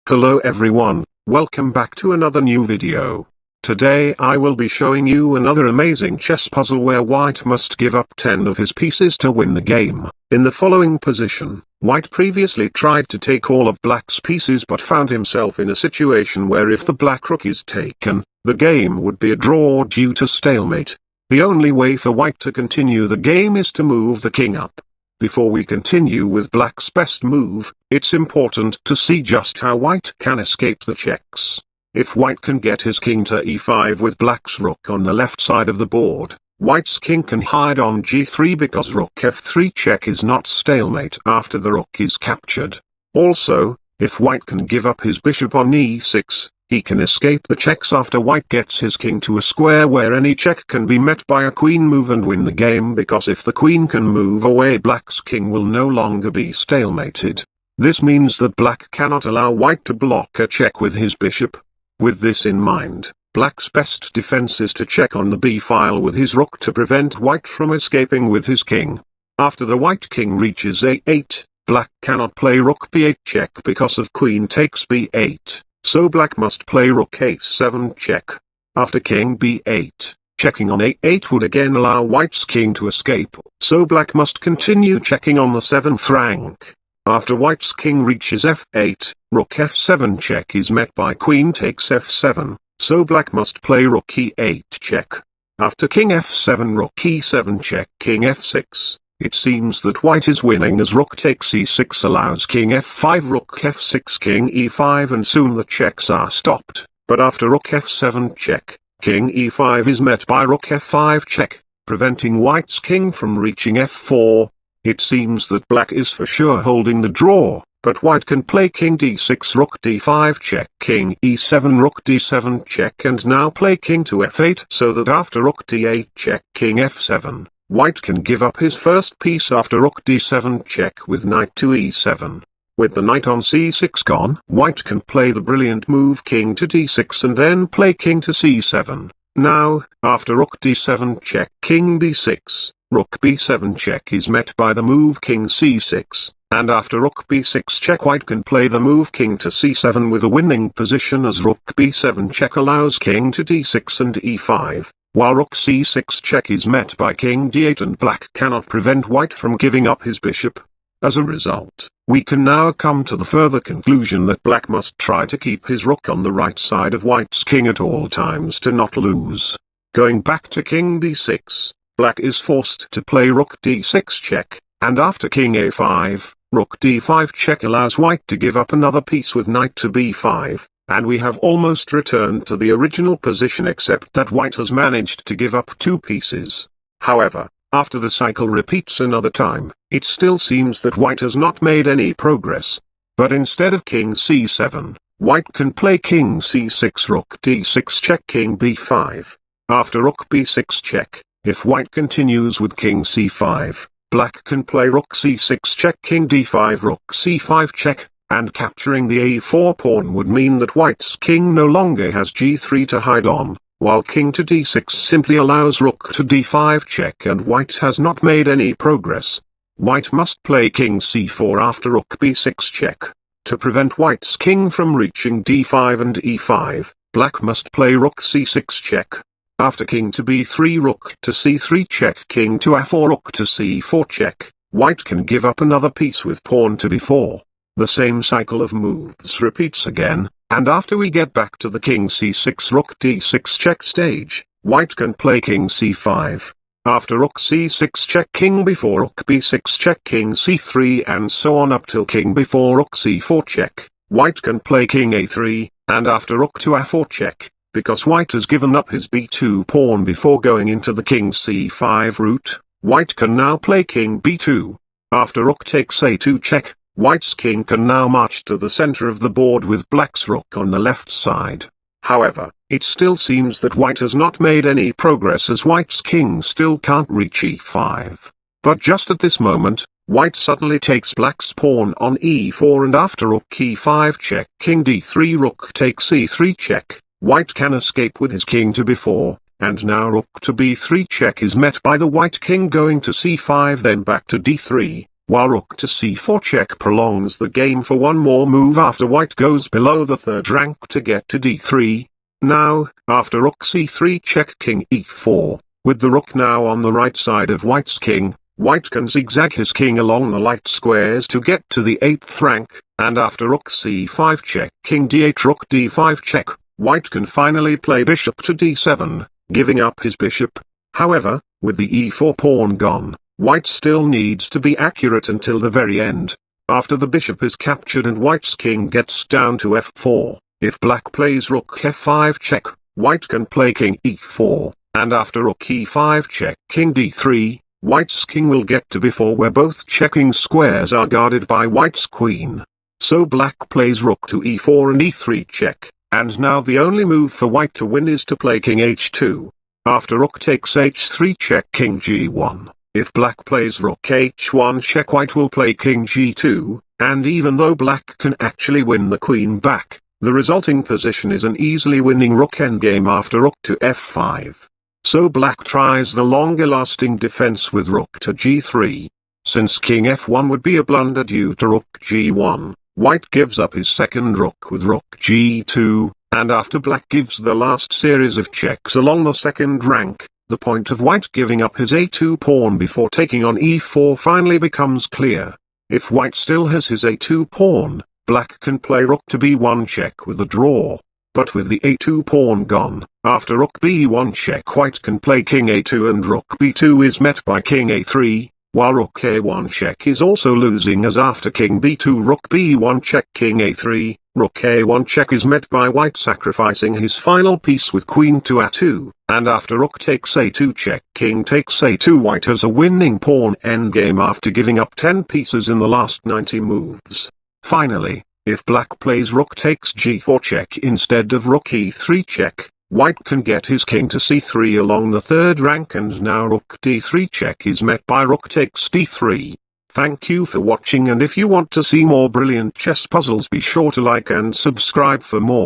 Hello everyone, welcome back to another new video. Today I will be showing you another amazing chess puzzle where white must give up 10 of his pieces to win the game. In the following position, white previously tried to take all of black's pieces but found himself in a situation where if the black rook is taken, the game would be a draw due to stalemate. The only way for white to continue the game is to move the king up. Before we continue with black's best move, it's important to see just how white can escape the checks. If white can get his king to e5 with black's rook on the left side of the board, white's king can hide on g3 because rook f3 check is not stalemate after the rook is captured. Also, if white can give up his bishop on e6, he can escape the checks after white gets his king to a square where any check can be met by a queen move and win the game, because if the queen can move away, black's king will no longer be stalemated. This means that black cannot allow white to block a check with his bishop. With this in mind, black's best defense is to check on the b-file with his rook to prevent white from escaping with his king. After the white king reaches a8, black cannot play rook b8 check because of queen takes b8. So black must play rook a7 check. After king b8, checking on a8 would again allow white's king to escape, so black must continue checking on the 7th rank. After white's king reaches f8, rook f7 check is met by queen takes f7, so black must play rook e8 check. After king f7 rook e7 check king f6. It seems that white is winning as rook takes e6 allows king f5 rook f6 king e5 and soon the checks are stopped, but after rook f7 check, king e5 is met by rook f5 check, preventing white's king from reaching f4. It seems that black is for sure holding the draw, but white can play king d6 rook d5 check king e7 rook d7 check and now play king to f8 so that after rook d8 check king f7. White can give up his first piece after rook d7 check with knight to e7. With the knight on c6 gone, white can play the brilliant move king to d6 and then play king to c7. Now, after rook d7 check king b6, rook b7 check is met by the move king c6, and after rook b6 check white can play the move king to c7 with a winning position as rook b7 check allows king to d6 and e5. While rook c6 check is met by king d8 and black cannot prevent white from giving up his bishop. As a result, we can now come to the further conclusion that black must try to keep his rook on the right side of white's king at all times to not lose. Going back to king d6, black is forced to play rook d6 check, and after king a5, rook d5 check allows white to give up another piece with knight to b5. And we have almost returned to the original position except that white has managed to give up 2 pieces. However, after the cycle repeats another time, it still seems that white has not made any progress. But instead of king c7, white can play king c6 rook d6 check king b5. After rook b6 check, if white continues with king c5, black can play rook c6 check king d5 rook c5 check. And capturing the a4 pawn would mean that white's king no longer has g3 to hide on, while king to d6 simply allows rook to d5 check and white has not made any progress. White must play king c4 after rook b6 check. To prevent white's king from reaching d5 and e5, black must play rook c6 check. After king to b3 rook to c3 check king to f4 rook to c4 check, white can give up another piece with pawn to b4. The same cycle of moves repeats again, and after we get back to the king c6 rook d6 check stage, white can play king c5. After rook c6 check king b4 rook b6 check king c3 and so on up till king b4 rook c4 check, white can play king a3, and after rook to f4 check, because white has given up his b2 pawn before going into the king c5 route, white can now play king b2. After rook takes a2 check, white's king can now march to the center of the board with black's rook on the left side. However, it still seems that white has not made any progress as white's king still can't reach e5. But just at this moment, white suddenly takes black's pawn on e4 and after rook e5 check king d3 rook takes e3 check, white can escape with his king to b4, and now rook to b3 check is met by the white king going to c5 then back to d3. while rook to c4 check prolongs the game for one more move after white goes below the third rank to get to d3. Now, after rook c3 check king e4, with the rook now on the right side of white's king, white can zigzag his king along the light squares to get to the 8th rank, and after rook c5 check king d8 rook d5 check, white can finally play bishop to d7, giving up his bishop. However, with the e4 pawn gone, white still needs to be accurate until the very end. After the bishop is captured and white's king gets down to f4, if black plays rook f5 check, white can play king e4, and after rook e5 check king d3, white's king will get to b4 where both checking squares are guarded by white's queen. So black plays rook to e4 and e3 check, and now the only move for white to win is to play king h2. After rook takes h3 check king g1, if black plays rook h1 check white will play king g2, and even though black can actually win the queen back, the resulting position is an easily winning rook endgame after rook to f5. So black tries the longer lasting defense with rook to g3. Since king f1 would be a blunder due to rook g1, white gives up his second rook with rook g2, and after black gives the last series of checks along the second rank, the point of white giving up his a2 pawn before taking on e4 finally becomes clear. If white still has his a2 pawn, black can play rook to b1 check with a draw. But with the a2 pawn gone, after rook b1 check white can play king a2 and rook b2 is met by king a3, while rook a1 check is also losing as after king b2 rook b1 check king a3, rook a1 check is met by white sacrificing his final piece with queen to a2, and after rook takes a2 check king takes a2 white has a winning pawn endgame after giving up 10 pieces in the last 90 moves. Finally, if black plays rook takes g4 check instead of rook e3 check, white can get his king to c3 along the third rank and now rook d3 check is met by rook takes d3. Thank you for watching, and if you want to see more brilliant chess puzzles be sure to like and subscribe for more.